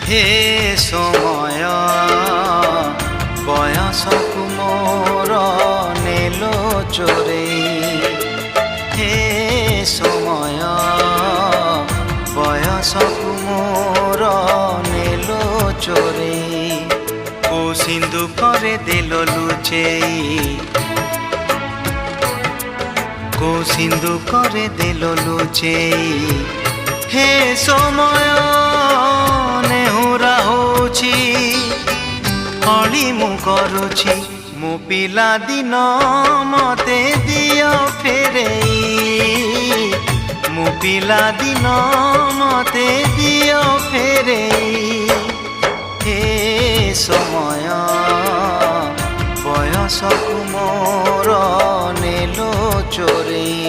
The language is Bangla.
হে সময় বয়সকু মোর নেলো চোরেই। হে সময় বয়সকু মোর নেলো চোরেই। কো সিন্ধু করে দেল লুচেই, কো সিন্ধু করে দেল লুচেই। হে সময় ନେହୁରା ହଉଛି ଅଳି ମୁଁ କରୁଛି। ମୋ ପିଲା ଦିନ ମତେ ଦିଅ ଫେରେଇ, ମୋ ପିଲା ଦିନ ମତେ ଦିଅ ଫେରେଇ। ହେ ସମୟ ବୟସକୁ ମୋର ନେଲ ଚୋରେଇ।